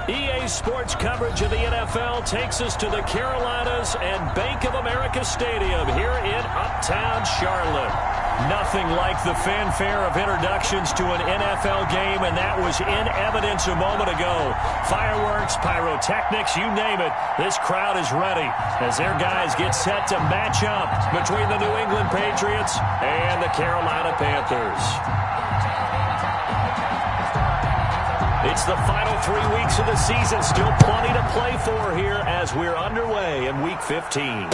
EA Sports coverage of the NFL takes us to the Carolinas and Bank of America Stadium here in Uptown Charlotte. Nothing like the fanfare of introductions to an NFL game, and that was in evidence a moment ago. Fireworks, pyrotechnics, you name it. This crowd is ready as their guys get set to match up between the New England Patriots and the Carolina Panthers. It's the final 3 weeks of the season. Still plenty to play for here as we're underway in Week 15.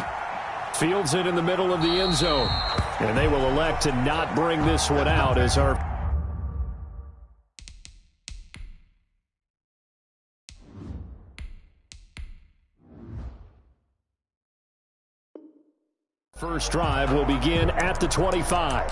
Fields it in the middle of the end zone. And they will elect to not bring this one out as our first drive will begin at the 25.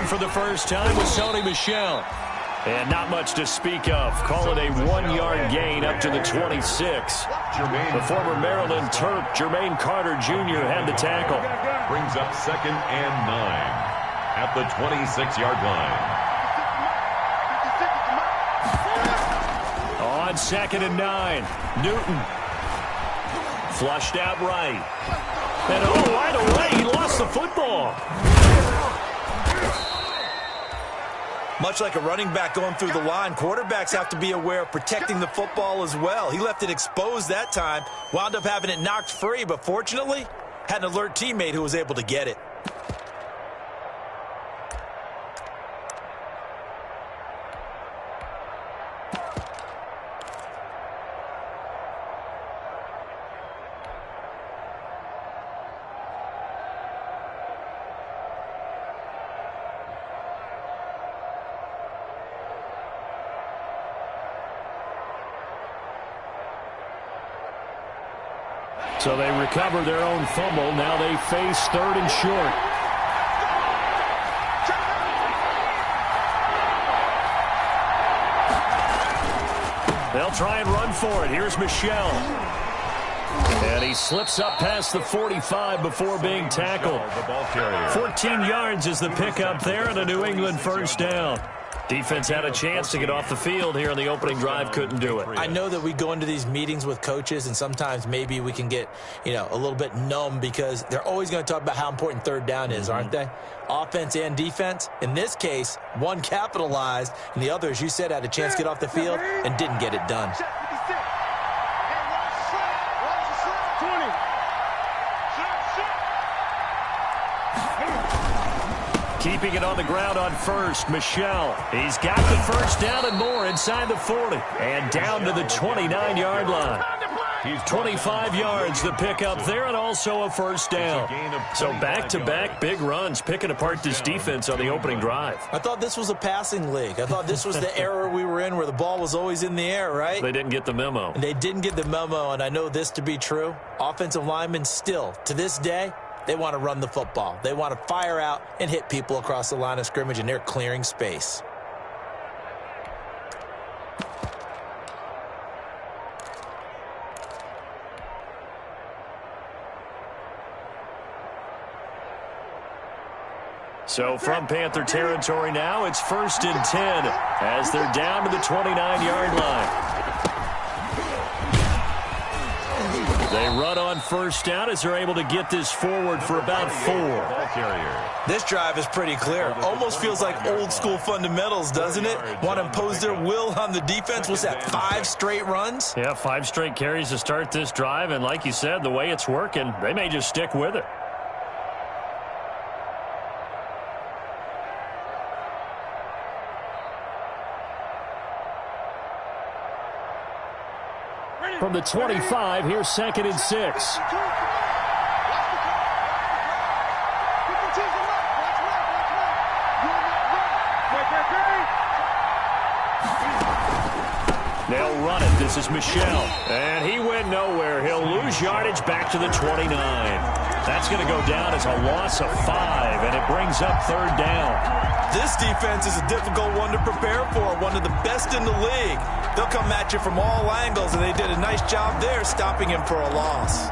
For the first time with Sony Michel. And not much to speak of. Call it a 1-yard gain up to the 26. The former Maryland Terp, Jermaine Carter Jr. had the tackle. Brings up 2nd and 9 at the 26-yard line. On 2nd and 9, Newton. Flushed out right. And right away, he lost the football. Much like a running back going through the line, quarterbacks have to be aware of protecting the football as well. He left it exposed that time, wound up having it knocked free, but fortunately, had an alert teammate who was able to get it. So they recover their own fumble. Now they face 3rd and short. They'll try and run for it. Here's Michel. And he slips up past the 45 before being tackled. 14 yards is the pickup there and a New England first down. Defense had a chance to get off the field here in the opening drive, couldn't do it. I know that we go into these meetings with coaches, and sometimes maybe we can get, a little bit numb because they're always going to talk about how important 3rd down is, aren't they? Offense and defense. In this case, one capitalized, and the other, as you said, had a chance to get off the field and didn't get it done. Keeping it on the ground on first, Michel. He's got the first down and more inside the 40. And down to the 29-yard line. 25 yards the pickup there and also a first down. So back-to-back big runs picking apart this defense on the opening drive. I thought this was a passing league. I thought this was the era we were in where the ball was always in the air, right? They didn't get the memo. And they didn't get the memo, and I know this to be true. Offensive linemen still, to this day, they want to run the football. They want to fire out and hit people across the line of scrimmage, and they're clearing space. So from Panther territory now, it's 1st and 10 as they're down to the 29-yard line. They run on first down as they're able to get this forward for about 4. This drive is pretty clear. Almost feels like old school fundamentals, doesn't it? Want to impose their will on the defense. Was that 5 straight runs? Yeah, 5 straight carries to start this drive. And like you said, the way it's working, they may just stick with it. From the 25, here's 2nd and 6. This is Michel. And he went nowhere. He'll lose yardage back to the 29. That's going to go down as a loss of 5, and it brings up 3rd down. This defense is a difficult one to prepare for, one of the best in the league. They'll come at you from all angles, and they did a nice job there stopping him for a loss.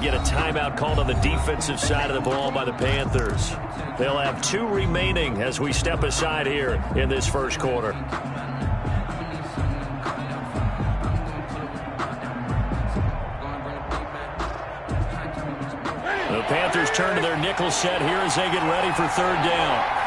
Get a timeout called on the defensive side of the ball by the Panthers. They'll have 2 remaining as we step aside here in this first quarter. The Panthers turn to their nickel set here as they get ready for 3rd down.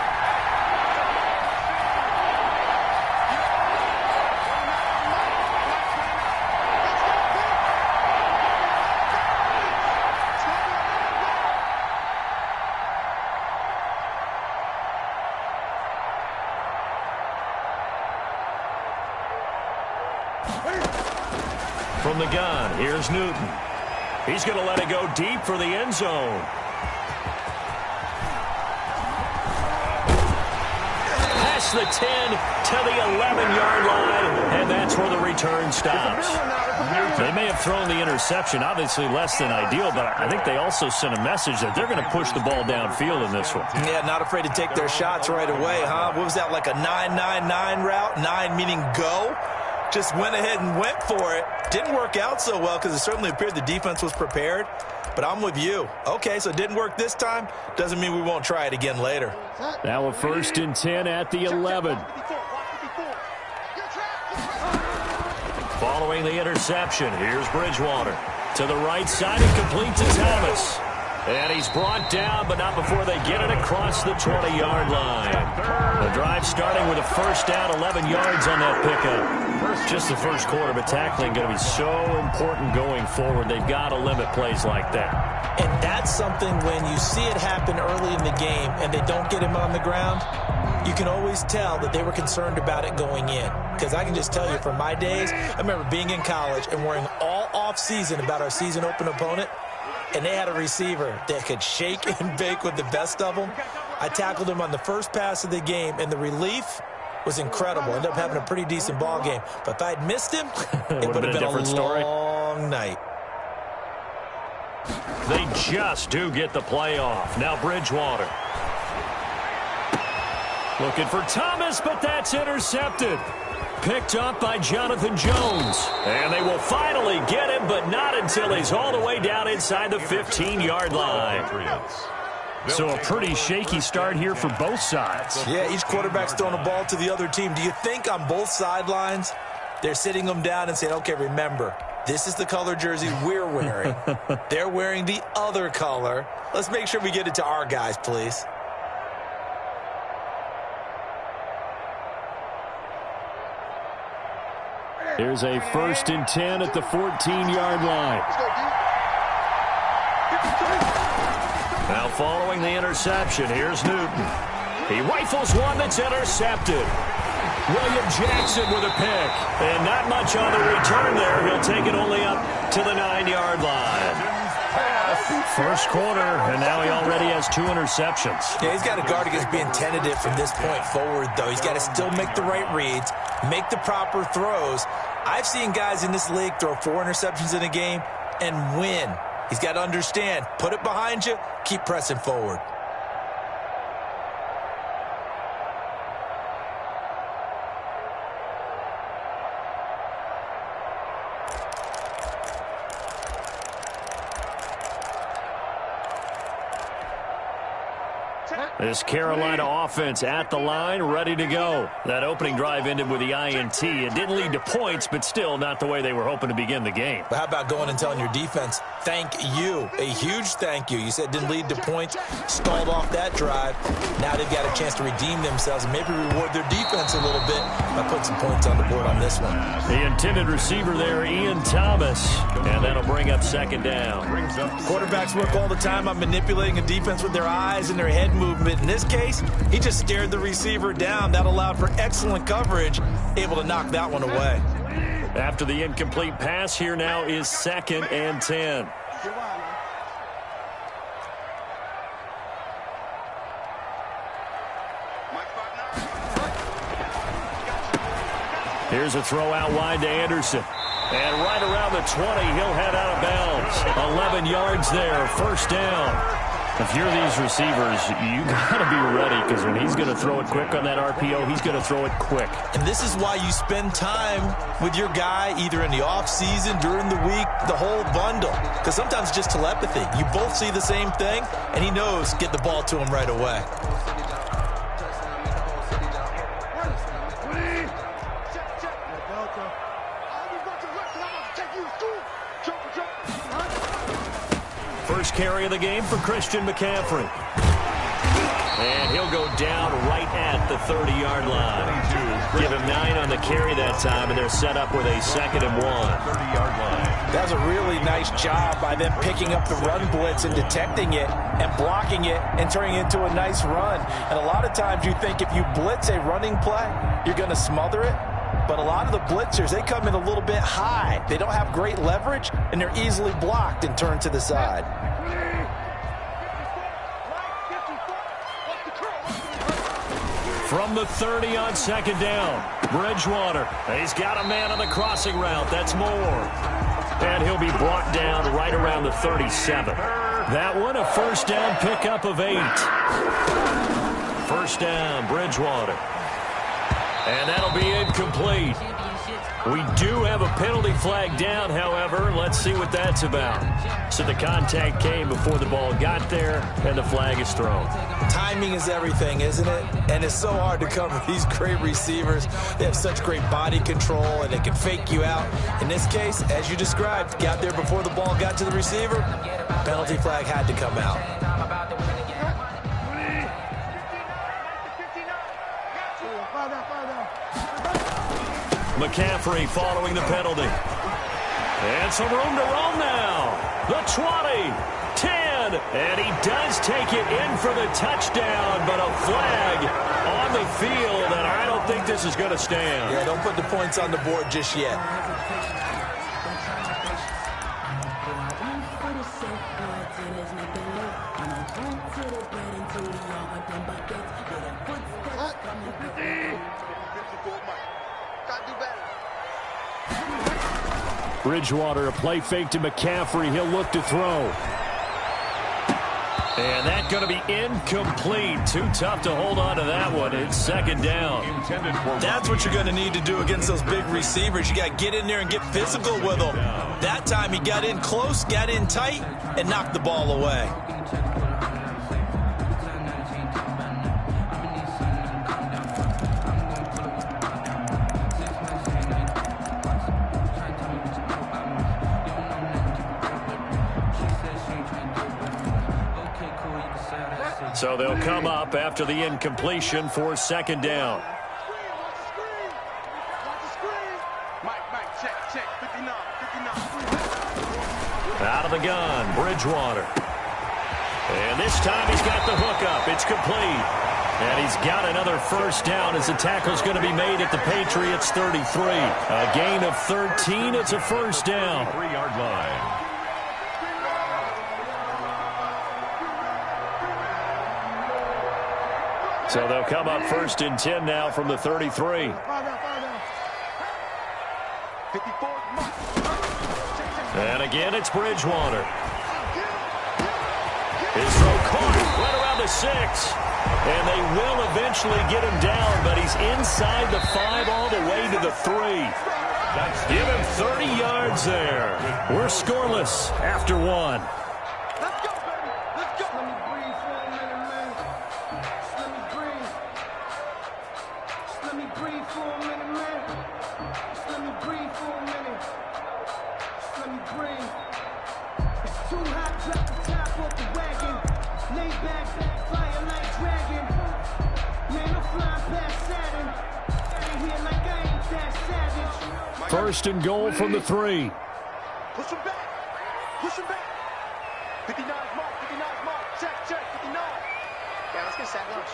From the gun, here's Newton. He's going to let it go deep for the end zone. Past the 10 to the 11-yard line, and that's where the return stops. They may have thrown the interception, obviously less than ideal, but I think they also sent a message that they're going to push the ball downfield in this one. Yeah, not afraid to take their shots right away, huh? What was that, like a 9-9-9 route? 9 meaning go? Just went ahead and went for it. Didn't work out so well because it certainly appeared the defense was prepared. But I'm with you. Okay, so it didn't work this time. Doesn't mean we won't try it again later. Now a 1st and 10 at the 11. Following the interception, here's Bridgewater. To the right side, he completes to Thomas. And he's brought down, but not before they get it across the 20-yard line. The drive starting with a 1st down, 11 yards on that pickup. Just the first quarter, but tackling going to be so important going forward. They've got to limit plays like that. And that's something when you see it happen early in the game and they don't get him on the ground, you can always tell that they were concerned about it going in. Because I can just tell you from my days, I remember being in college and worrying all off-season about our season open opponent. And they had a receiver that could shake and bake with the best of them. I tackled him on the first pass of the game, and the relief was incredible. Ended up having a pretty decent ball game. But if I had missed him, it would have been a long night. They just do get the play off. Now Bridgewater. Looking for Thomas, but that's intercepted. Picked up by Jonathan Jones. And they will finally get him, but not until he's all the way down inside the 15-yard line. So a pretty shaky start here for both sides. Yeah, each quarterback's throwing a ball to the other team. Do you think on both sidelines they're sitting them down and saying, okay, remember, this is the color jersey we're wearing. They're wearing the other color. Let's make sure we get it to our guys, please. Here's a 1st and 10 at the 14-yard line. Now following the interception, here's Newton. He rifles one that's intercepted. William Jackson with a pick. And not much on the return there. He'll take it only up to the 9-yard line. First quarter, and now he already has 2 interceptions. Yeah, he's got to guard against being tentative from this point forward, though. He's got to still make the right reads, make the proper throws. I've seen guys in this league throw 4 interceptions in a game and win. He's got to understand, put it behind you, keep pressing forward. This Carolina offense at the line, ready to go. That opening drive ended with the INT. It didn't lead to points, but still not the way they were hoping to begin the game. But how about going and telling your defense, thank you, a huge thank you. You said it didn't lead to points, stalled off that drive. Now they've got a chance to redeem themselves and maybe reward their defense a little bit by putting some points on the board on this one. The intended receiver there, Ian Thomas, and that'll bring up 2nd down. Quarterbacks work all the time on manipulating a defense with their eyes and their head movement. But in this case, he just stared the receiver down. That allowed for excellent coverage, able to knock that one away. After the incomplete pass, here now is 2nd and 10. Here's a throw out wide to Anderson. And right around the 20, he'll head out of bounds. 11 yards there, first down. If you're these receivers, you got to be ready, because when he's going to throw it quick on that RPO, he's going to throw it quick. And this is why you spend time with your guy either in the offseason, during the week, the whole bundle. Because sometimes it's just telepathy. You both see the same thing, and he knows get the ball to him right away. First carry of the game for Christian McCaffrey. And he'll go down right at the 30-yard line. Give him 9 on the carry that time, and they're set up with a 2nd and 1. 30-yard line. That was a really nice job by them picking up the run blitz and detecting it and blocking it and turning it into a nice run. And a lot of times you think if you blitz a running play, you're going to smother it. But a lot of the blitzers, they come in a little bit high. They don't have great leverage, and they're easily blocked and turned to the side. From the 30 on 2nd down, Bridgewater. He's got a man on the crossing route. That's Moore. And he'll be brought down right around the 37. That one, a first down pickup of 8. First down, Bridgewater. And that'll be incomplete. We do have a penalty flag down, however. Let's see what that's about. So the contact came before the ball got there, and the flag is thrown. Timing is everything, isn't it? And it's so hard to cover these great receivers. They have such great body control, and they can fake you out. In this case, as you described, got there before the ball got to the receiver. Penalty flag had to come out. McCaffrey following the penalty. And some room to roam now. The 20, 10, and he does take it in for the touchdown, but a flag on the field, and I don't think this is going to stand. Yeah, don't put the points on the board just yet. Bridgewater, a play fake to McCaffrey. He'll look to throw. And that's going to be incomplete. Too tough to hold on to that one. It's 2nd down. That's what you're going to need to do against those big receivers. You got to get in there and get physical with them. That time he got in close, got in tight, and knocked the ball away. So they'll come up after the incompletion for 2nd down. Out of the gun, Bridgewater. And this time he's got the hook up. It's complete. And he's got another first down as the tackle's going to be made at the Patriots' 33. A gain of 13. It's a first down. 3-yard line. So they'll come up 1st and 10 now from the 33. And again, it's Bridgewater. His throw caught right around the 6. And they will eventually get him down, but he's inside the 5 all the way to the 3. Give him 30 yards there. We're scoreless after 1. First and goal from the 3. Push him back. Push him back. 59's mark. 59's mark. Check, check. 59. let's get sack lunch.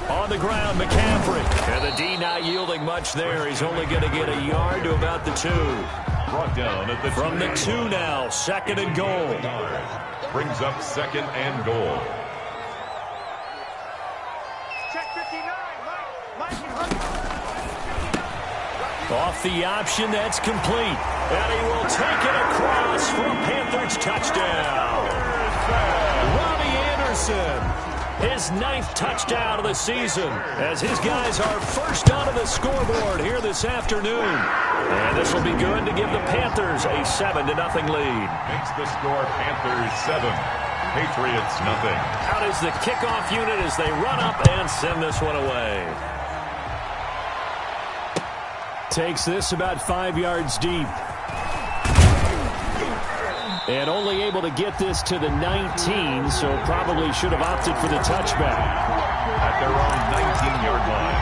On the ground, McCaffrey. And the D not yielding much there. He's only going to get a yard to about the 2. Brought down at the From the 2 now, 2nd and goal. Brings up 2nd and goal. Check 59, Mike. Off the option, that's complete. And he will take it across for a Panthers touchdown. Robbie Anderson, his 9th touchdown of the season, as his guys are first onto the scoreboard here this afternoon. And this will be good to give the Panthers a 7-0 lead. Makes the score Panthers 7, Patriots nothing. Out is the kickoff unit as they run up and send this one away. Takes this about 5 yards deep. And only able to get this to the 19, so probably should have opted for the touchback. At their own 19-yard line.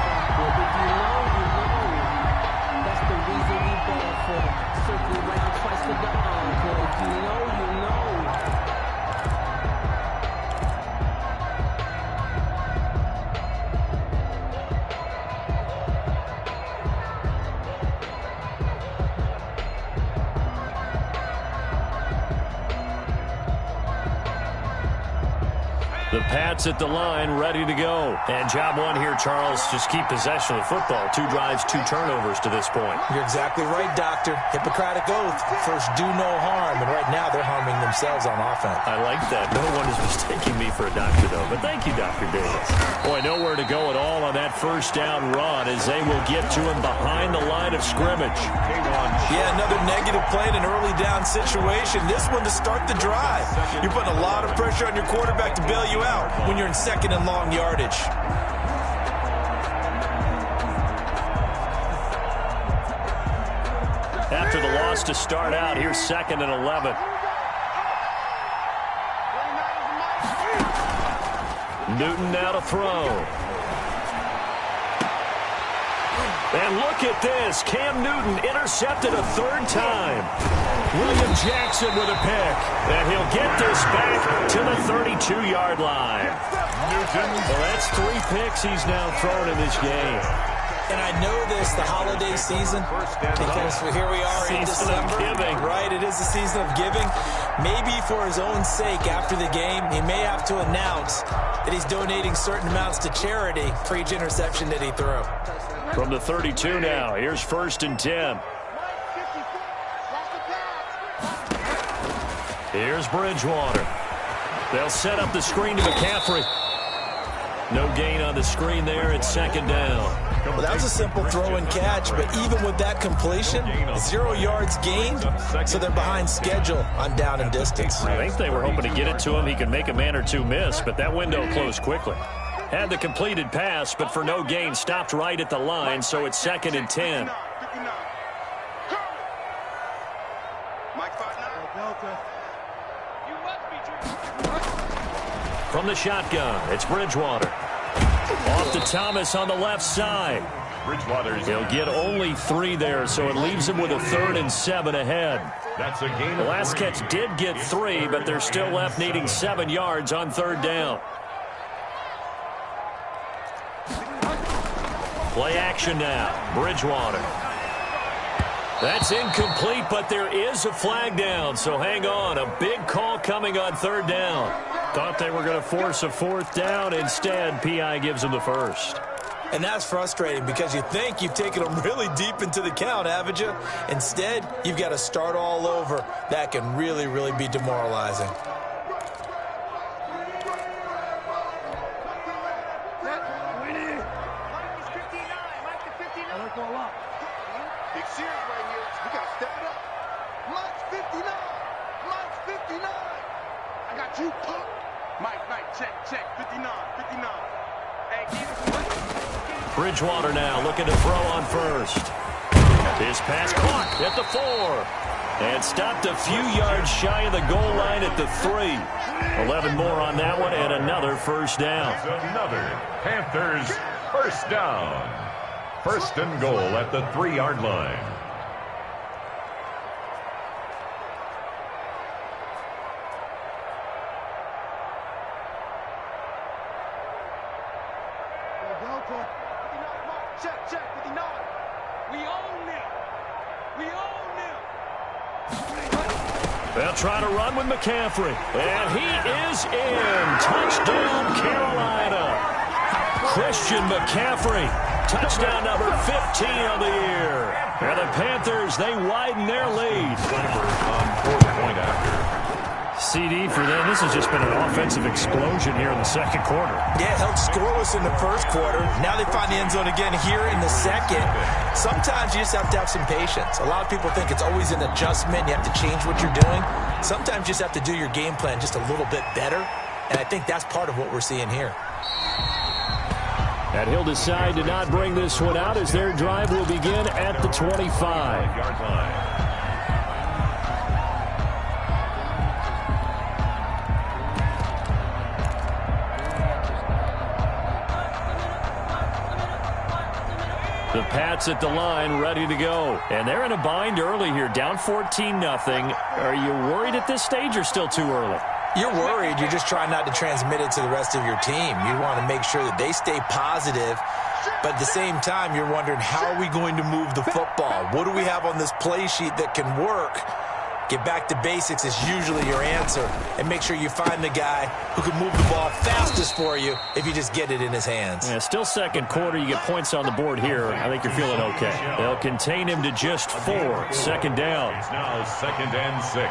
That's the reason we ball for. Circle around twice with the encore. If you know, you know. The Pats at the line, ready to go. And job one here, Charles, just keep possession of the football. 2 drives, 2 turnovers to this point. You're exactly right, Doctor. Hippocratic oath. First, do no harm. And right now, they're harming themselves on offense. I like that. No one is mistaking me for a doctor, though. But thank you, Dr. Davis. Boy, nowhere to go at all on that first down run as they will get to him behind the line of scrimmage. Yeah, another negative play in an early down situation. This one to start the drive. You're putting a lot of pressure on your quarterback to bail you out when you're in 2nd and long yardage. After the loss to start out, here's 2nd and 11. Newton now to throw. And look at this. Cam Newton intercepted a 3rd time. William Jackson with a pick. And he'll get this back to the 32-yard line. Newton. Well, that's 3 picks he's now thrown in this game. And I know this, the holiday season, because here we are in December. Season of giving. Right, it is the season of giving. Maybe for his own sake after the game, he may have to announce that he's donating certain amounts to charity for each interception that he threw. From the 32 now, here's 1st and 10. Here's Bridgewater. They'll set up the screen to McCaffrey. No gain on the screen there. It's 2nd down. Well, that was a simple throw and catch, but even with that completion, 0 yards gained, so they're behind schedule on down and distance. I think they were hoping to get it to him. He could make a man or 2 miss, but that window closed quickly. Had the completed pass, but for no gain, stopped right at the line, so it's 2nd and 10. From the shotgun, it's Bridgewater. Off to Thomas on the left side. He'll get only 3 there, so it leaves him with a 3rd and 7 ahead. That's a gain. The last catch did get 3, but they're still left needing 7 yards on 3rd down. Play action now. Bridgewater. That's incomplete, but there is a flag down, so hang on. A big call coming on 3rd down. Thought they were going to force a 4th down. Instead, P.I. gives them the 1st. And that's frustrating because you think you've taken them really deep into the count, haven't you? Instead, you've got to start all over. That can really, really be demoralizing. Big series right here. We got to step it up. Mike's 59. Mike's 59. I got you, Pop. Mike, check. 59. Hey, Bridgewater now looking to throw on 1st. His pass caught at the 4. And stopped a few yards shy of the goal line at the 3. 11 more on that one and another 1st down. Another Panthers 1st down. 1st and goal at the 3-yard line. They'll try to run with McCaffrey. And he is in. Touchdown, Carolina. Christian McCaffrey. Touchdown number 15 of the year. And the Panthers, they widen their lead. On 4th point after. CD for them. This has just been an offensive explosion here in the second quarter. Yeah, held scoreless in the first quarter. Now they find the end zone again here in the second. Sometimes you just have to have some patience. A lot of people think it's always an adjustment. You have to change what you're doing. Sometimes you just have to do your game plan just a little bit better. And I think that's part of what we're seeing here. And he'll decide to not bring this one out as their drive will begin at the 25-yard line. The Pats at the line, ready to go. And they're in a bind early here, down 14-0. Are you worried at this stage or still too early? You're worried. You're just trying not to transmit it to the rest of your team. You want to make sure that they stay positive. But at the same time, you're wondering, how are we going to move the football? What do we have on this play sheet that can work? Get back to basics is usually your answer. And make sure you find the guy who can move the ball fastest for you if you just get it in his hands. Yeah, still second quarter. You get points on the board here. I think you're feeling okay. They'll contain him to just 4. Second down. It's now 2nd and 6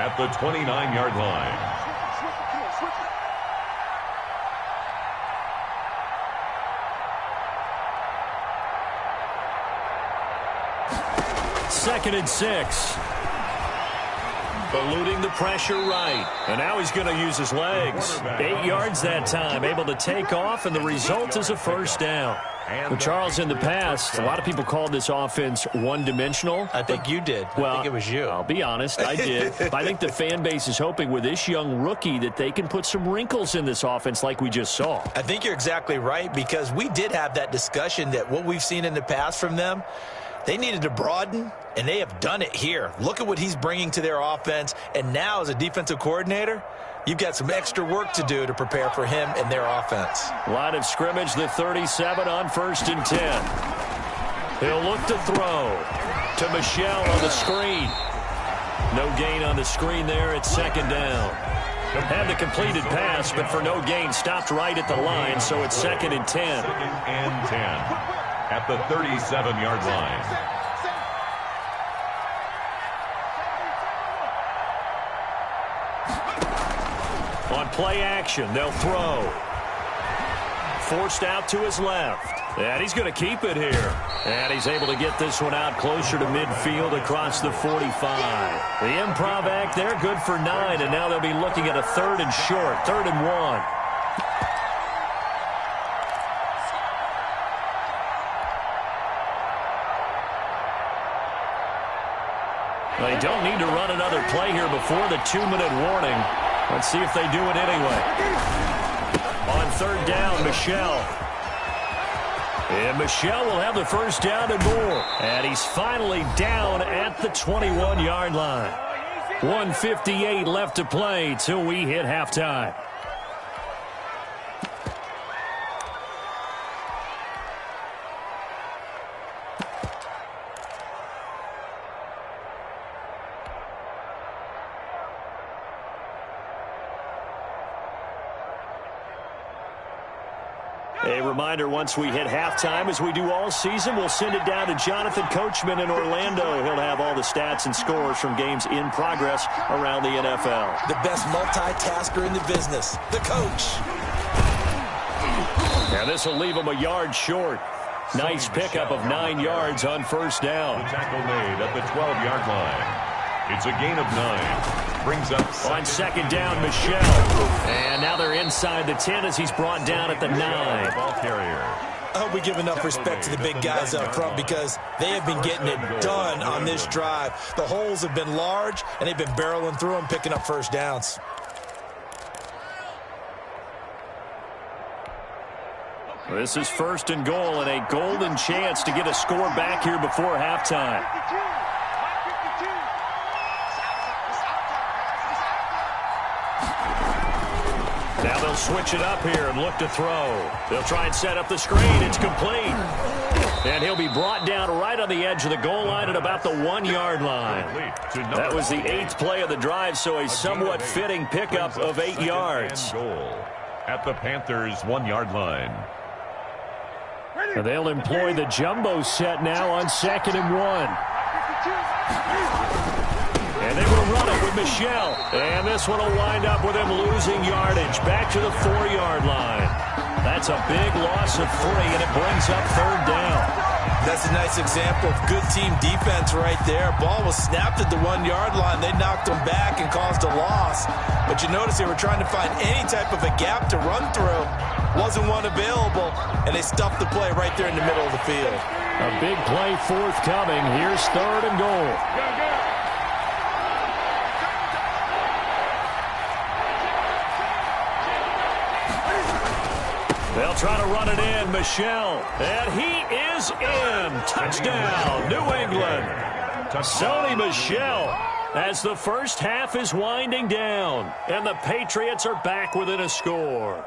at the 29-yard line. Second and 6. Eluding the pressure right. And now he's going to use his legs. 8 yards that time. Able to take off, and the result is a first down. Well, Charles, in the past, a lot of people called this offense one-dimensional. I think you did. Well, I think it was you. I'll be honest, I did. But I think the fan base is hoping with this young rookie that they can put some wrinkles in this offense like we just saw. I think you're exactly right, because we did have that discussion that what we've seen in the past from them, they needed to broaden, and they have done it here. Look at what he's bringing to their offense, and now as a defensive coordinator, you've got some extra work to do to prepare for him and their offense. Line of scrimmage, the 37 on 1st and 10. He'll look to throw to Michelle on the screen. No gain on the screen there. It's 2nd down. Had the completed pass, but for no gain, stopped right at the line, so it's 2nd and 10. 2nd and 10 at the 37-yard line. On play action, they'll throw. Forced out to his left. And he's going to keep it here. And he's able to get this one out closer to midfield across the 45. The improv act there, good for 9. And now they'll be looking at a 3rd and short, 3rd and 1. They don't need to run another play here before the 2-minute warning. Let's see if they do it anyway. On 3rd down, Michelle. And Michelle will have the first down and more. And he's finally down at the 21-yard line. 1:58 left to play till we hit halftime. A reminder, once we hit halftime, as we do all season, we'll send it down to Jonathan Coachman in Orlando. He'll have all the stats and scores from games in progress around the NFL. The best multitasker in the business, the coach. And this will leave him a yard short. Nice pickup of 9 yards on 1st down. The tackle made at the 12-yard line. It's a gain of 9. Brings up on 2nd down, Michelle. And now they're inside the 10 as he's brought down at the 9. Ball carrier. I hope we give enough respect to the big guys up front, because they have been getting it done on this drive. The holes have been large, and they've been barreling through them, picking up first downs. This is 1st and goal, and a golden chance to get a score back here before halftime. Now they'll switch it up here and look to throw. They'll try and set up the screen. It's complete. And he'll be brought down right on the edge of the goal line at about the 1-yard line. That was the 8th play of the drive, so a somewhat fitting pickup of 8 yards. Goal at the Panthers' 1-yard line. And they'll employ the jumbo set now on 2nd and 1. And they will run it with Michel. And this one will wind up with him losing yardage back to the 4-yard line. That's a big loss of 3, and it brings up 3rd down. That's a nice example of good team defense right there. Ball was snapped at the 1-yard line. They knocked them back and caused a loss. But you notice they were trying to find any type of a gap to run through. Wasn't one available, and they stuffed the play right there in the middle of the field. A big play forthcoming. Here's 3rd and goal. They'll try to run it in. Michel. And he is in. Touchdown, New England. Sony Michel as the first half is winding down. And the Patriots are back within a score.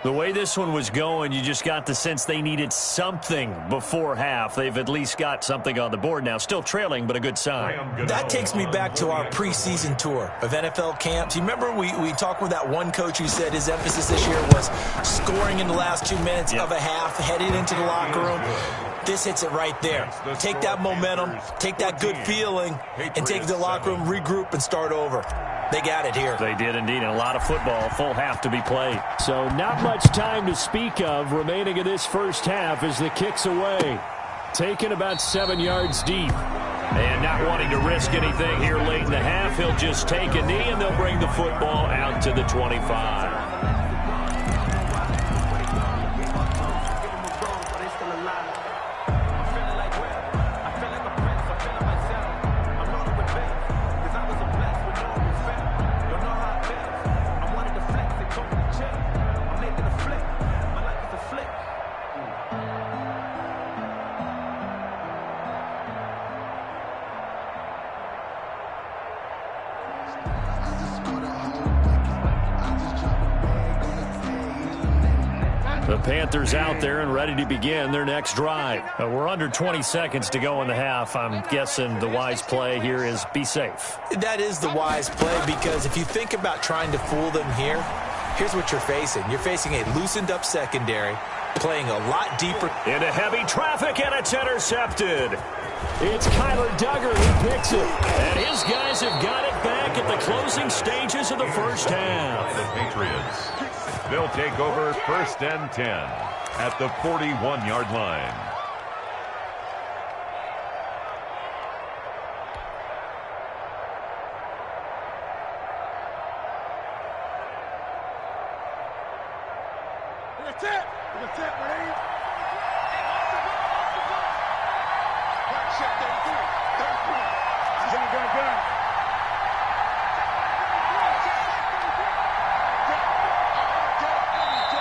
The way this one was going, you just got the sense they needed something before half. They've at least got something on the board now. Still trailing, but a good sign. That takes me back to our preseason tour of NFL camps. You remember we talked with that one coach who said his emphasis this year was scoring in the last 2 minutes of a half, heading into the locker room. This hits it right there. Take that momentum, take that good feeling, and take the locker room, regroup, and start over. They got it here. They did indeed, and a lot of football, full half to be played. So not much time to speak of remaining in this first half as the kick's away. Taken about 7 yards deep. And not wanting to risk anything here late in the half, he'll just take a knee, and they'll bring the football out to the 25. The Panthers out there and ready to begin their next drive. We're under 20 seconds to go in the half. I'm guessing the wise play here is be safe. That is the wise play, because if you think about trying to fool them here, here's what you're facing. You're facing a loosened up secondary, playing a lot deeper. Into heavy traffic, and it's intercepted. It's Kyler Duggar who picks it. And his guys have got it back at the closing stages of the first half. The Patriots. They'll take over 1st and 10 at the 41-yard line. That's it. That's it, Ready?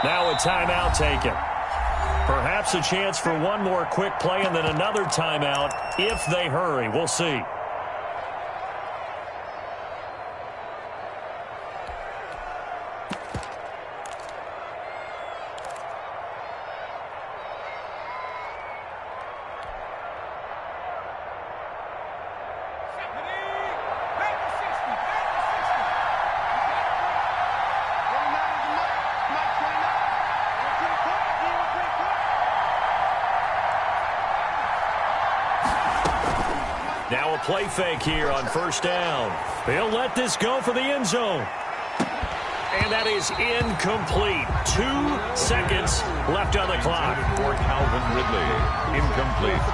Now a timeout taken. Perhaps a chance for one more quick play and then another timeout if they hurry. We'll see. Now a play fake here on 1st down. They'll let this go for the end zone. And that is incomplete. 2 seconds left on the clock. For Calvin Ridley, incomplete.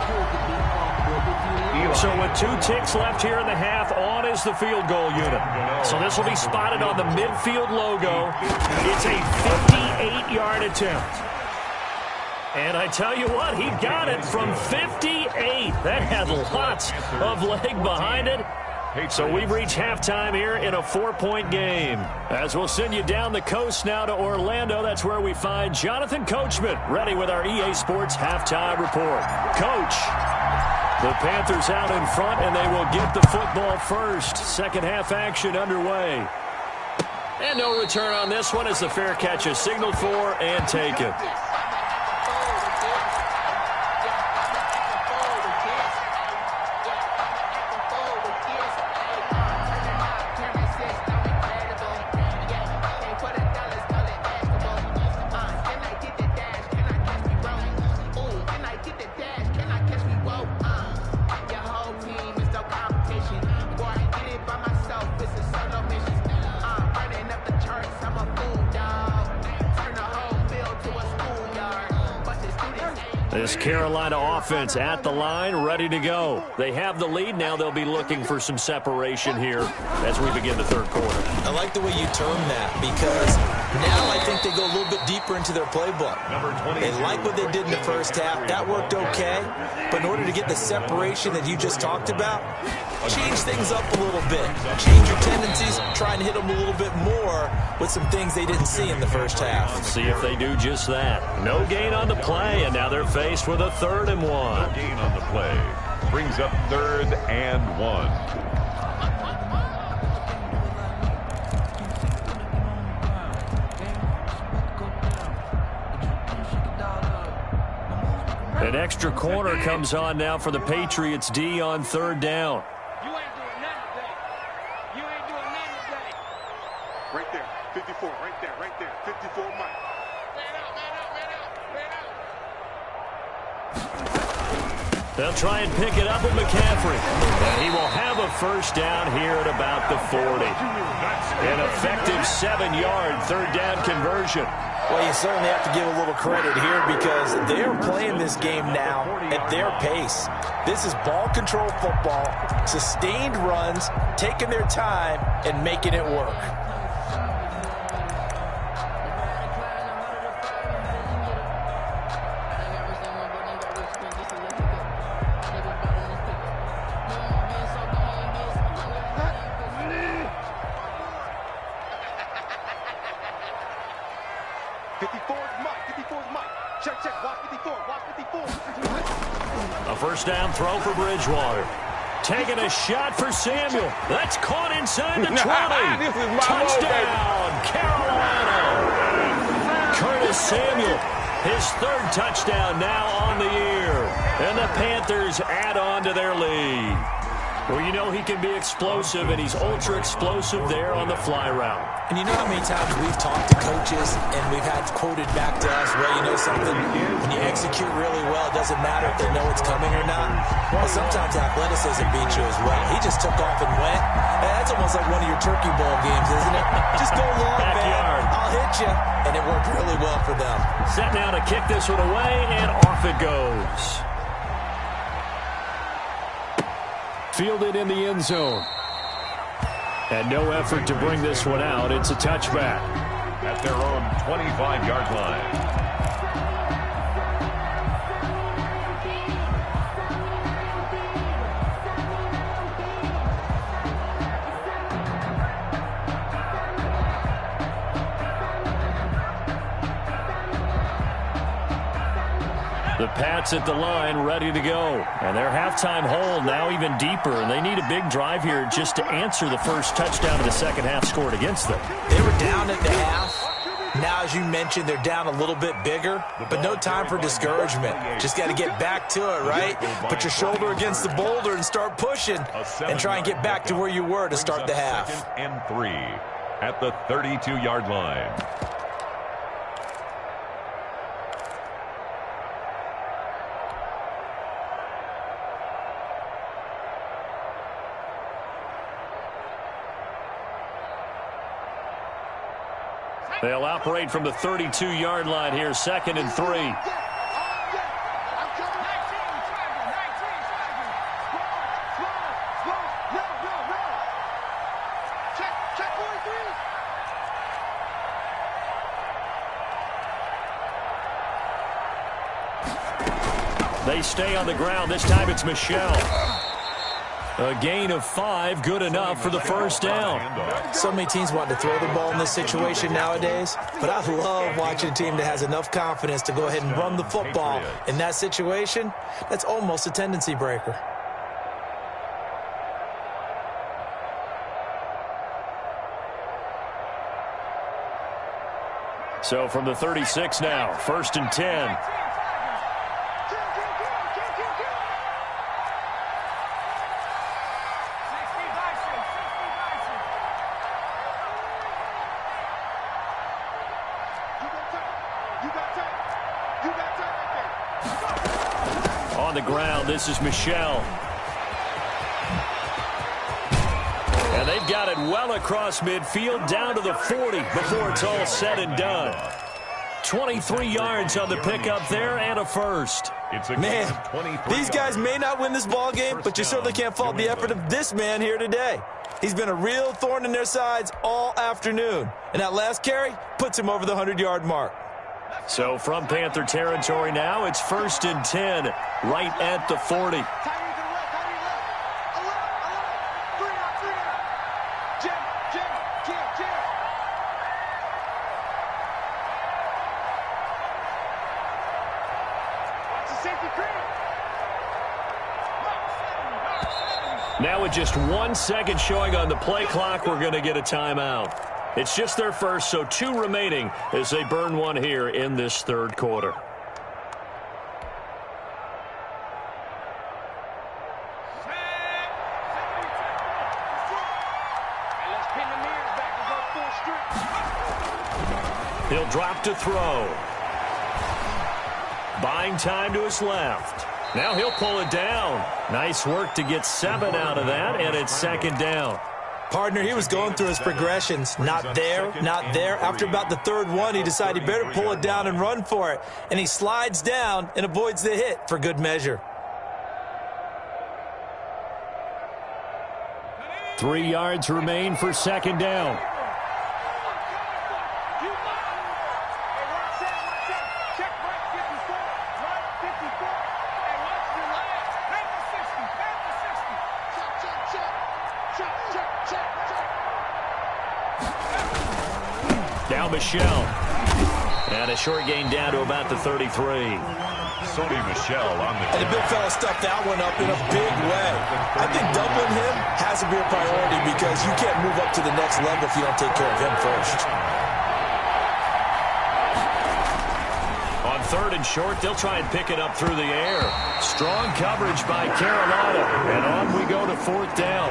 So with 2 ticks left here in the half, on is the field goal unit. So this will be spotted on the midfield logo. It's a 58-yard attempt. And I tell you what, he got it from 58. That had lots of leg behind it. So we reach halftime here in a 4-point game. As we'll send you down the coast now to Orlando, that's where we find Jonathan Coachman, ready with our EA Sports halftime report. Coach, the Panthers out in front, and they will get the football first. Second half action underway. And no return on this one as the fair catch is signaled for and taken. This Carolina offense at the line, ready to go. They have the lead. Now they'll be looking for some separation here as we begin the third quarter. I like the way you term that because now I think they go a little bit deeper into their playbook. They like what they did in the first half. That worked okay. But in order to get the separation that you just talked about, change things up a little bit. Change your tendencies. Try and hit them a little bit more with some things they didn't see in the first half. Let's see if they do just that. No gain on the play, and now they're faced with a 3rd and 1. No gain on the play. Brings up 3rd and 1. An extra corner comes on now for the Patriots D on 3rd down. You ain't doing nothing today. You ain't doing nothing today. Right there, 54, right there, 54 Mike. Man out. They'll try and pick it up with McCaffrey. And he will have a first down here at about the 40. An effective 7-yard 3rd down conversion. Well, you certainly have to give a little credit here because they're playing this game now at their pace. This is ball control football, sustained runs, taking their time, and making it work. A first down throw for Bridgewater. Taking a shot for Samuel. That's caught inside the 20. Touchdown, Carolina. Curtis Samuel, his 3rd touchdown now on the year. And the Panthers add on to their lead. Well, you know he can be explosive, and he's ultra-explosive there on the fly route. And you know how many times we've talked to coaches and we've had quoted back to us, well, you know something, when you execute really well, it doesn't matter if they know it's coming or not. Well, sometimes athleticism beats you as well. He just took off and went. And that's almost like one of your turkey bowl games, isn't it? Just go long, Backyard. man. I'll hit you. And it worked really well for them. Set now to kick this one away, and off it goes. Fielded in the end zone. And no effort to bring this one out. It's a touchback. At their own 25-yard line. The Pats at the line, ready to go. And their halftime hole now even deeper, and they need a big drive here just to answer the first touchdown of the second half scored against them. They were down at the half. Now, as you mentioned, they're down a little bit bigger, but no time for discouragement. Just got to get back to it, right? Put your shoulder against the boulder and start pushing and try and get back to where you were to start the half. 2nd and 3 at the 32-yard line. They'll operate from the 32-yard line here, 2nd and 3. They stay on the ground. This time it's Michelle. A gain of 5, good enough for the first down. So many teams want to throw the ball in this situation nowadays, but I love watching a team that has enough confidence to go ahead and run the football. In that situation, that's almost a tendency breaker. So from the 36 now, 1st and 10. On the ground, this is Michelle. And they've got it well across midfield, down to the 40 before it's all said and done. 23 yards on the pickup there and a first. Man, these guys may not win this ball game, but you certainly can't fault the effort of this man here today. He's been a real thorn in their sides all afternoon. And that last carry puts him over the 100-yard mark. So from Panther territory now, it's 1st and 10, right at the 40. Now with just 1 second showing on the play clock, we're going to get a timeout. It's just their first, so 2 remaining as they burn one here in this third quarter. He'll drop to throw. Buying time to his left. Now he'll pull it down. Nice work to get 7 out of that, and it's 2nd down. Partner, he was going through his progressions. Not there, not there. After about the 3rd one, he decided he better pull it down and run for it. And he slides down and avoids the hit for good measure. 3 yards remain for 2nd down. Now Michelle. And a short gain down to about the 33. Sony Michel on the. And the big fella stuffed that one up in a big way. I think doubling him has to be a priority because you can't move up to the next level if you don't take care of him first. On 3rd and short, they'll try and pick it up through the air. Strong coverage by Carolina. And on we go to 4th down.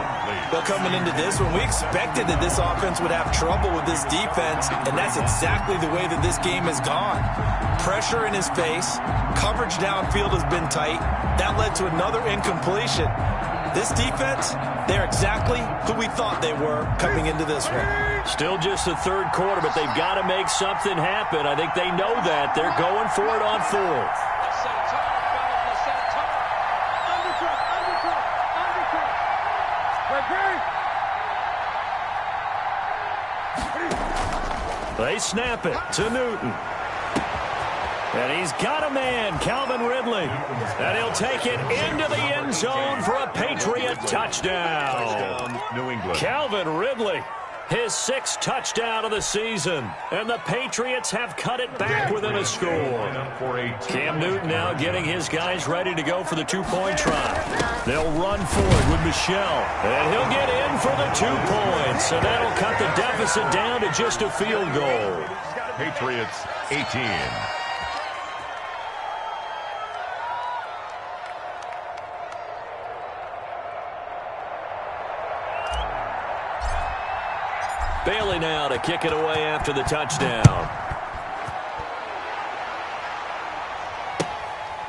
Well, coming into this one, we expected that this offense would have trouble with this defense, and that's exactly the way that this game has gone. Pressure in his face. Coverage downfield has been tight. That led to another incompletion. This defense, they're exactly who we thought they were coming into this one. Still just the 3rd quarter, but they've got to make something happen. I think they know that. They're going for it on 4th. They snap it to Newton. And he's got a man, Calvin Ridley. And he'll take it into the end zone for a Patriot touchdown. New England. Calvin Ridley, his 6th touchdown of the season. And the Patriots have cut it back within a score. Cam Newton now getting his guys ready to go for the 2-point try. They'll run forward with Michelle. And he'll get in for the 2 points. And that'll cut the deficit down to just a field goal. Patriots 18. Bailey now to kick it away after the touchdown.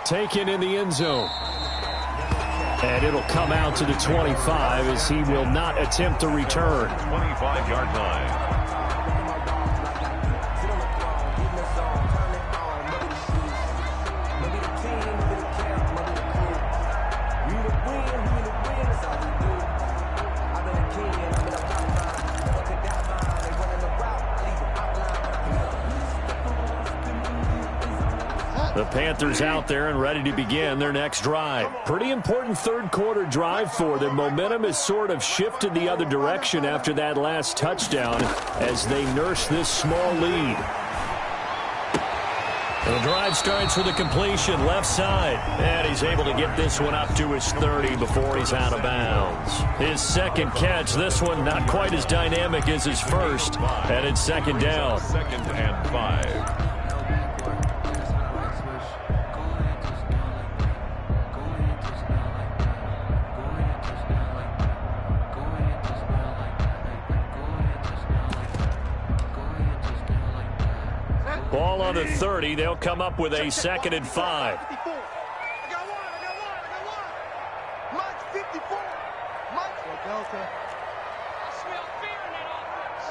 Taken in the end zone. And it'll come out to the 25 as he will not attempt to return. 25-yard line. The Panthers out there and ready to begin their next drive. Pretty important 3rd quarter drive for them. Momentum has sort of shifted the other direction after that last touchdown as they nurse this small lead. The drive starts with a completion left side. And he's able to get this one up to his 30 before he's out of bounds. His 2nd catch, this one not quite as dynamic as his first. And it's 2nd down. 2nd and 5. Ball on the 30. They'll come up with a 2nd and 5. I got one. Mike's 54. Mike's Delta. I smell fear in that offense.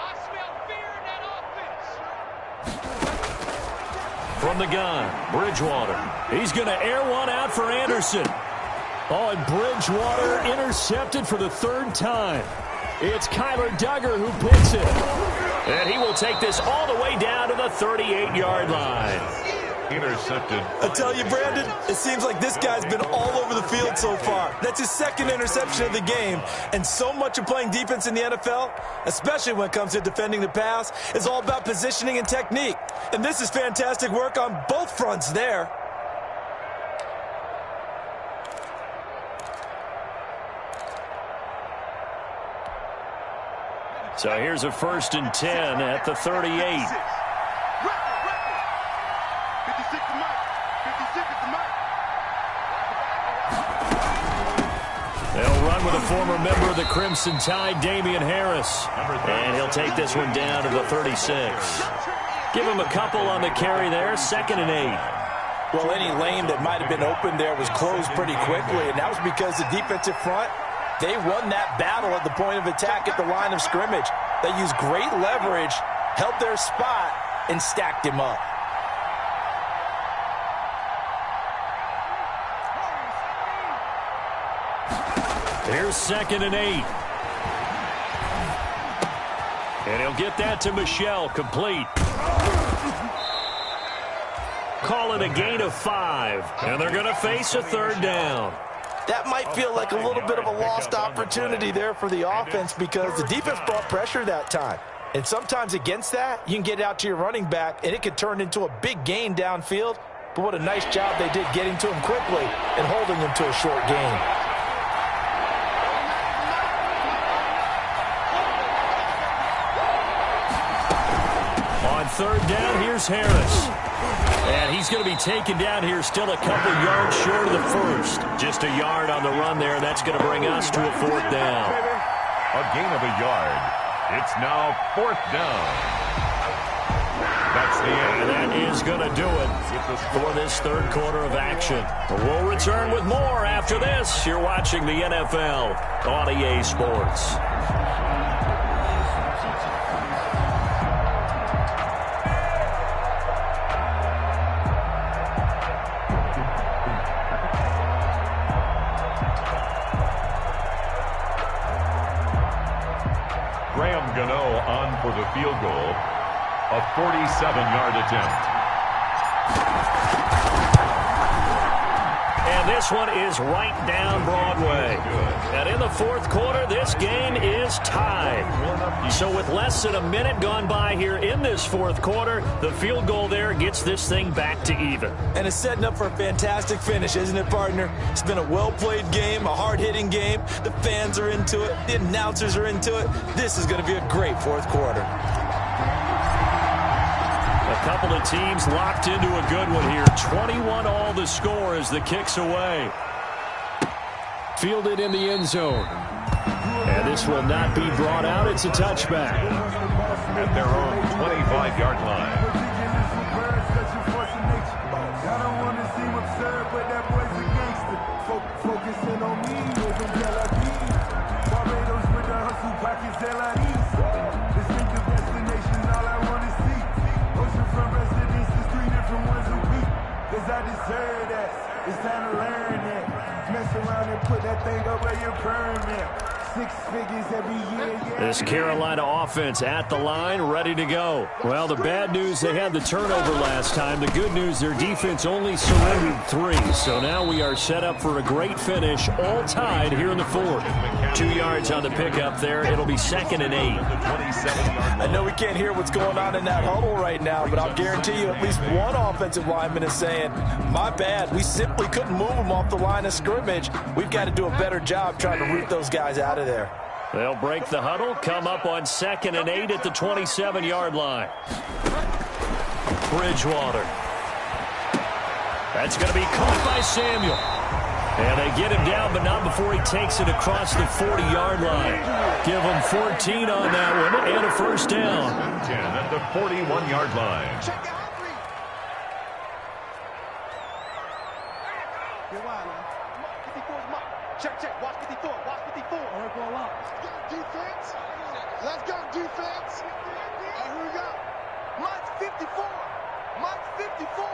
I smell fear in that offense. From the gun, Bridgewater. He's going to air one out for Anderson. Oh, and Bridgewater intercepted for the third time. It's Kyler Duggar who picks it. And he will take this all the way down to the 38-yard line. Intercepted. I tell you, Brandon, it seems like this guy's been all over the field so far. That's his second interception of the game. And so much of playing defense in the NFL, especially when it comes to defending the pass, is all about positioning and technique. And this is fantastic work on both fronts there. So here's a 1st and 10 at the 38. 56 to Mike. 56 to Mike. They'll run with a former member of the Crimson Tide, Damian Harris. And he'll take this one down to the 36. Give him a couple on the carry there, 2nd and 8. Well, any lane that might have been open there was closed pretty quickly, and that was because the defensive front, they won that battle at the point of attack at the line of scrimmage. They used great leverage, held their spot, and stacked him up. Here's 2nd and 8. And he'll get that to Michel, complete. Call it a gain of 5. And they're going to face a 3rd down. That might feel like a little bit of a lost opportunity there for the offense because the defense brought pressure that time. And sometimes against that, you can get out to your running back, and it could turn into a big gain downfield. But what a nice job they did getting to him quickly and holding him to a short gain. On 3rd down, here's Harris. And he's going to be taken down here, still a couple yards short of the 1st. Just a yard on the run there. That's going to bring us to a 4th down. A gain of a yard. It's now 4th down. That's the end. And that is going to do it for this 3rd quarter of action. We'll return with more after this. You're watching the NFL on EA Sports. For the field goal, a 47-yard attempt. And this one is right down Broadway. And in the 4th quarter, this game is tied. So with less than a minute gone by here in this 4th quarter, the field goal there gets this thing back to even. And it's setting up for a fantastic finish, isn't it, partner? It's been a well-played game, a hard-hitting game. The fans are into it. The announcers are into it. This is going to be a great 4th quarter. A couple of teams locked into a good one here. 21 all the score as the kick's away. Fielded in the end zone. And this will not be brought out. It's a touchback. At their own 25-yard line. I don't want to seem absurd, but that boy's a gangster. Focusing on me, living Barbados with the hustle pockets, LIDs. Distinctive destination, all I want to see. Oceanfront residences, 3 different ones a week. Cause I deserve that. It's time to learn that. Mess around and put that thing up where your permit. 6 figures every year, yeah. This Carolina offense at the line, ready to go. Well, the bad news, they had the turnover last time. The good news, their defense only surrendered 3. So now we are set up for a great finish, all tied here in the 4th. 2 yards on the pickup there. It'll be 2nd and 8. I know we can't hear what's going on in that huddle right now, but I'll guarantee you at least one offensive lineman is saying, my bad, we simply couldn't move them off the line of scrimmage. We've got to do a better job trying to root those guys out of there. They'll break the huddle, come up on 2nd and 8 at the 27-yard line. Bridgewater. That's going to be caught by Samuel. And they get him down, but not before he takes it across the 40-yard line. Give him 14 on that one and a 1st down. 10 at the 41-yard line. Check, check. Watch 54. Watch 54. Let's go defense. Let's go defense. All right, here we go. Mike's 54. Mike's 54.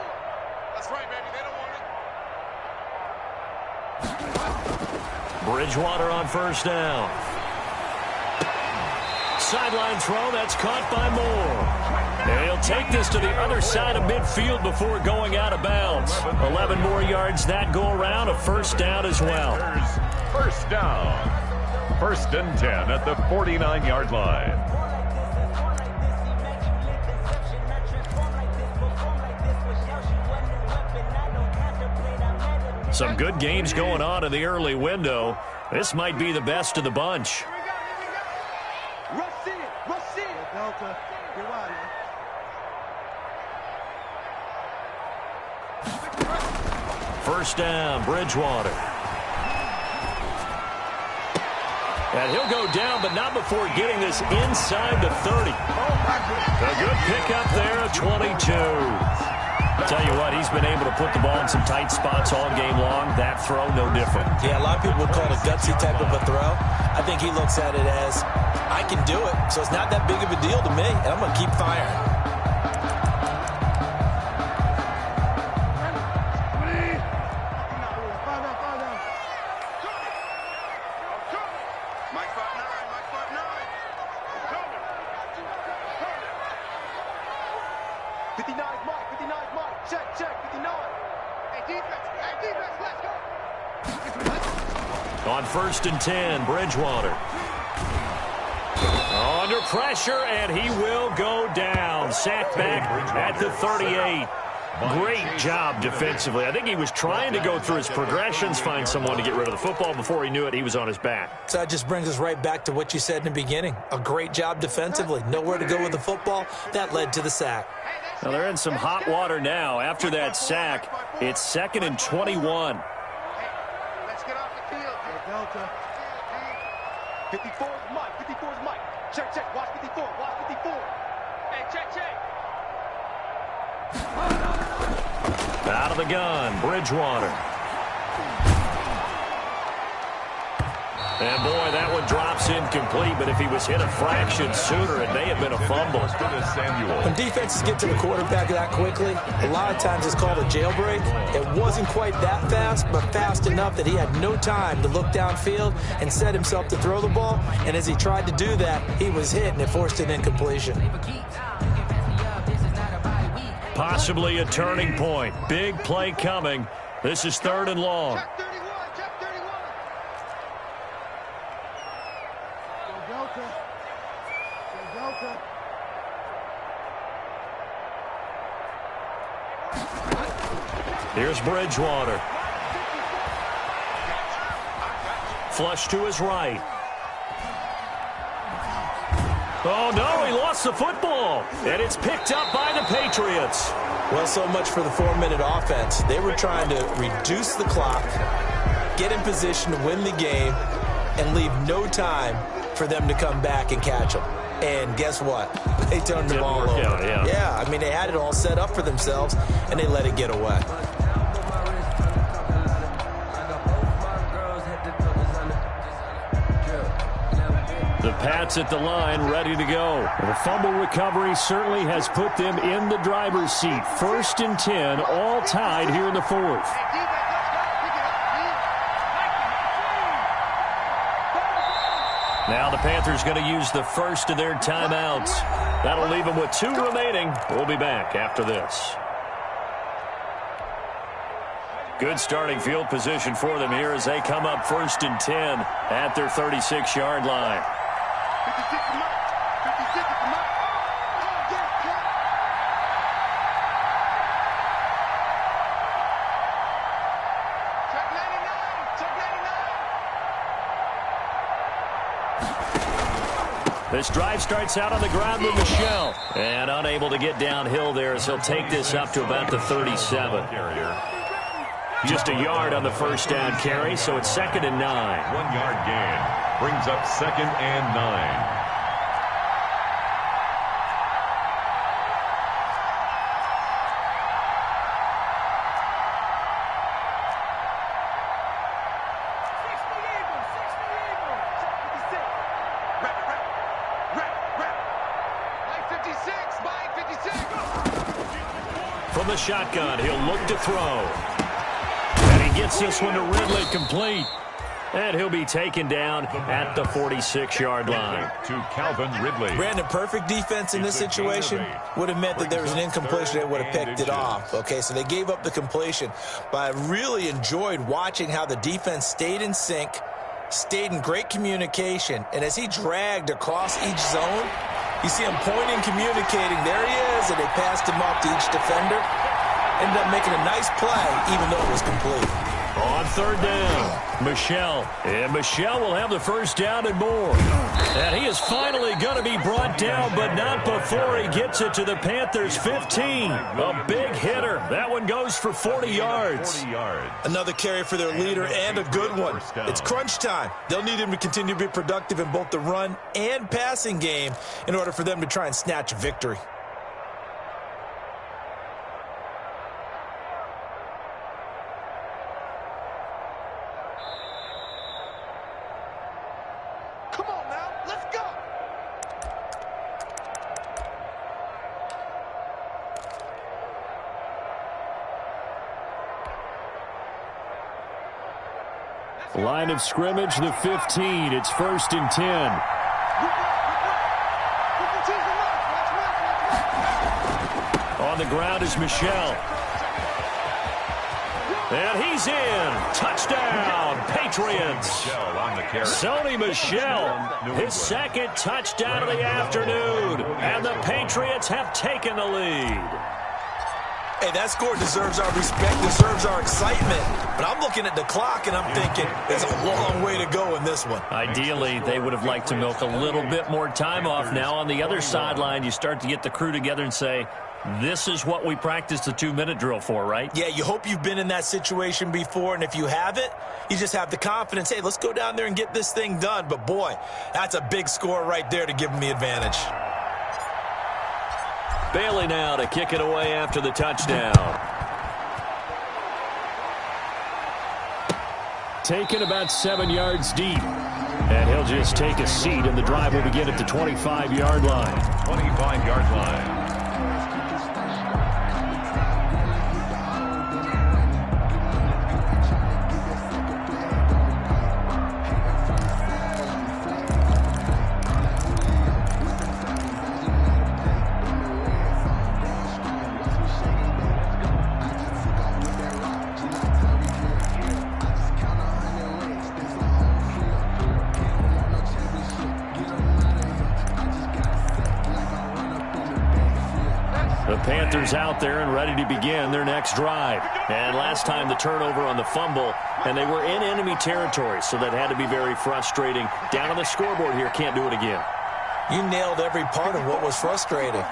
That's right, baby. They don't want it. Bridgewater on first down. Sideline throw, that's caught by Moore. And he'll take this to the other side of midfield before going out of bounds. 11 more yards that go around, a first down as well. First down. 1st and 10 at the 49-yard line. Some good games going on in the early window. This might be the best of the bunch. Rush in. Rush in. Delta. Get wide, man. First down, Bridgewater. And he'll go down, but not before getting this inside the 30. A good pickup there, 22. Tell you what, he's been able to put the ball in some tight spots all game long. That throw, no different. Yeah, a lot of people would call it a gutsy type of a throw. I think he looks at it as, I can do it, so it's not that big of a deal to me, and I'm going to keep firing. Mike 5'9", Mike 5'9". 59's Mike, 59's Mike. Check, 59. Hey, defense, let's go. On 1st and 10, Bridgewater. Under pressure, and he will go down. Sacked back at the 38. Great job defensively. I think he was trying to go through his progressions, find someone to get rid of the football. Before he knew it, he was on his back. So that just brings us right back to what you said in the beginning. A great job defensively. Nowhere to go with the football. That led to the sack. Now they're in some hot water now. After that sack, it's 2nd and 21. Hey, let's get off the field. Delta. 54 is Mike, 54 is Mike. Check, watch 54, watch 54. Hey, check. Out of the gun, Bridgewater. And boy, that one drops incomplete, but if he was hit a fraction sooner, it may have been a fumble. When defenses get to the quarterback that quickly, a lot of times it's called a jailbreak. It wasn't quite that fast, but fast enough that he had no time to look downfield and set himself to throw the ball. And as he tried to do that, he was hit, and it forced an incompletion. Possibly a turning point. Big play coming. This is 3rd and long. Check 31. Go Delta. Here's Bridgewater. Flush to his right. Oh, no, he lost the football. And it's picked up by the Patriots. Well, so much for the 4-minute offense. They were trying to reduce the clock, get in position to win the game, and leave no time for them to come back and catch them. And guess what? They turned the ball over. Yeah, I mean, they had it all set up for themselves, and they let it get away. The Pats at the line, ready to go. The fumble recovery certainly has put them in the driver's seat. 1st and 10, all tied here in the 4th. Now the Panthers going to use the first of their timeouts. That'll leave them with 2 remaining. We'll be back after this. Good starting field position for them here as they come up 1st and 10 at their 36-yard line. 56 is Mike. 56 is Mike. Check 99. Check 99. This drive starts out on the ground with Michelle. And unable to get downhill there as he'll take this up to about the 37. Just a yard on the first down carry, so it's 2nd and 9. 1-yard gain brings up 2nd and 9. the shotgun. He'll look to throw. And he gets this one to Ridley, complete. And he'll be taken down at the 46-yard line. To Calvin Ridley. Brandon, perfect defense in this situation would have meant that there was an incompletion. They would have picked it off. Okay, so they gave up the completion. But I really enjoyed watching how the defense stayed in sync, stayed in great communication. And as he dragged across each zone, you see him pointing, communicating. There he is, and they passed him off to each defender. Ended up making a nice play, even though it was complete. On third down, Michel. And Michel will have the first down and more. And he is finally going to be brought down, but not before he gets it to the Panthers' 15. A big hitter. That one goes for 40 yards. Another carry for their leader and a good one. It's crunch time. They'll need him to continue to be productive in both the run and passing game in order for them to try and snatch a victory. Line of scrimmage, the 15. It's 1st and 10. On the ground is Michel. And he's in. Touchdown, Patriots. Sony Michel, his second touchdown of the afternoon. And the Patriots have taken the lead. Hey, that score deserves our respect, deserves our excitement. But I'm looking at the clock, and I'm thinking there's a long way to go in this one. Ideally, they would have liked to milk a little bit more time off. Now, on the other sideline, you start to get the crew together and say, this is what we practiced the 2-minute drill for, right? Yeah, you hope you've been in that situation before, and if you haven't, you just have the confidence, hey, let's go down there and get this thing done. But, boy, that's a big score right there to give them the advantage. Bailey now to kick it away after the touchdown. Taken about 7 yards deep. And he'll just take a seat, and the drive will begin at the 25-yard line. 25-yard line. Panthers out there and ready to begin their next drive. And last time the turnover on the fumble, and they were in enemy territory, so that had to be very frustrating. Down on the scoreboard here, can't do it again. You nailed every part of what was frustrating.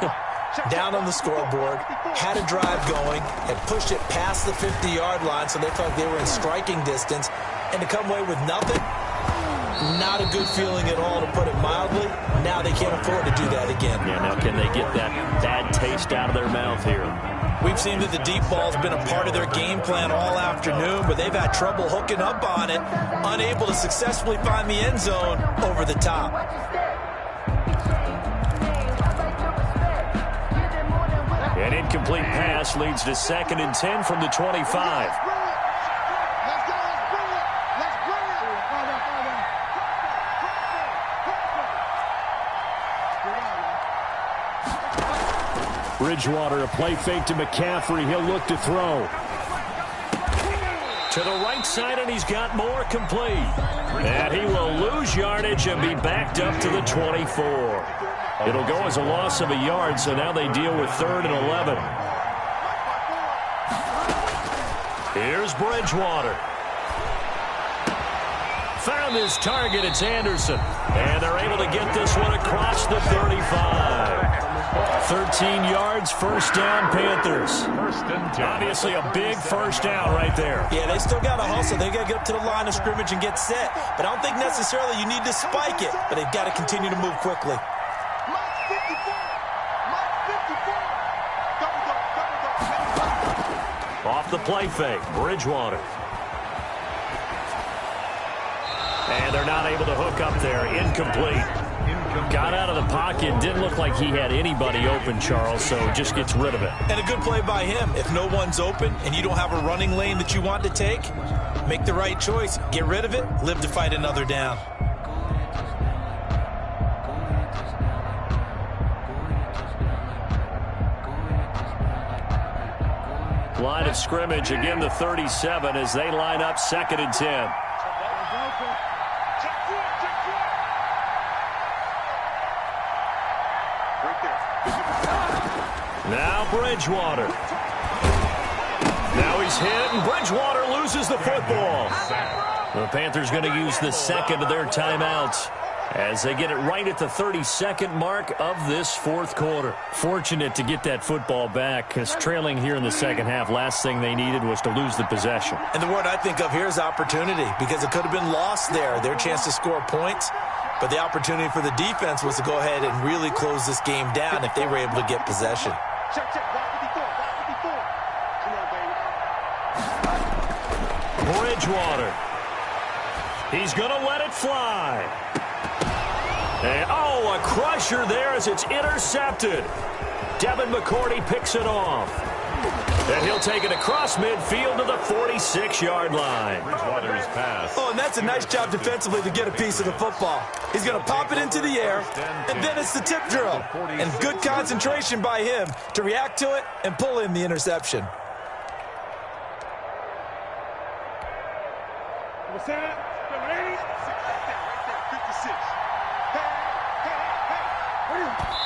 Down on the scoreboard, had a drive going, had pushed it past the 50-yard line, so they felt they were in striking distance, and to come away with nothing, not a good feeling at all, to put it mildly. Now they can't afford to do that again. Yeah, now can they get that bad taste out of their mouth here? We've seen that the deep ball's been a part of their game plan all afternoon, but they've had trouble hooking up on it, unable to successfully find the end zone over the top. An incomplete pass leads to 2nd and 10 from the 25. Bridgewater, a play fake to McCaffrey. He'll look to throw. To the right side, and he's got more, complete. And he will lose yardage and be backed up to the 24. It'll go as a loss of a yard, so now they deal with 3rd and 11. Here's Bridgewater. Found his target, it's Anderson. And they're able to get this one across the 35. 13 yards, first down, Panthers. Obviously a big first down right there. Yeah, they still got to hustle. They got to get up to the line of scrimmage and get set. But I don't think necessarily you need to spike it, but they've got to continue to move quickly. Off the play fake, Bridgewater. And they're not able to hook up there. Incomplete. Got out of the pocket. Didn't look like he had anybody open, Charles, so just gets rid of it. And a good play by him. If no one's open and you don't have a running lane that you want to take, make the right choice. Get rid of it. Live to fight another down. Line of scrimmage, again the 37 as they line up 2nd and 10. Now Bridgewater. Now he's hit, and Bridgewater loses the football. The Panthers going to use the second of their timeouts as they get it right at the 32nd mark of this 4th quarter. Fortunate to get that football back, because trailing here in the second half, last thing they needed was to lose the possession. And the word I think of here is opportunity, because it could have been lost there, their chance to score points. But the opportunity for the defense was to go ahead and really close this game down if they were able to get possession. Check, check. 54. Come on, baby. Bridgewater. He's going to let it fly. And, oh, a crusher there as it's intercepted. Devin McCourty picks it off. And he'll take it across midfield to the 46-yard line. Bridgewater's pass. Oh, and that's a nice job defensively to get a piece of the football. He's going to pop it into the air, and then it's the tip drill. And good concentration by him to react to it and pull in the interception.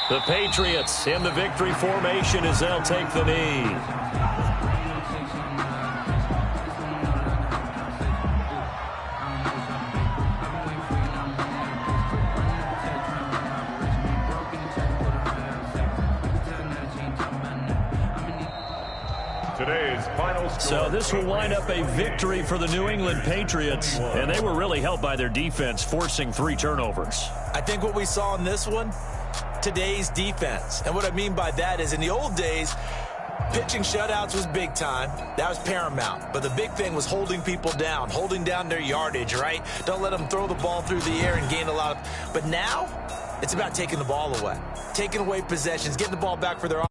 The Patriots in the victory formation as they'll take the knee. Today's final score. So this will wind up a victory for the New England Patriots, and they were really helped by their defense, forcing 3 turnovers. I think what we saw in this one, today's defense. And what I mean by that is in the old days, pitching shutouts was big time. That was paramount. But the big thing was holding people down, holding down their yardage, right? Don't let them throw the ball through the air and gain a lot of... But now, it's about taking the ball away, taking away possessions, getting the ball back for their...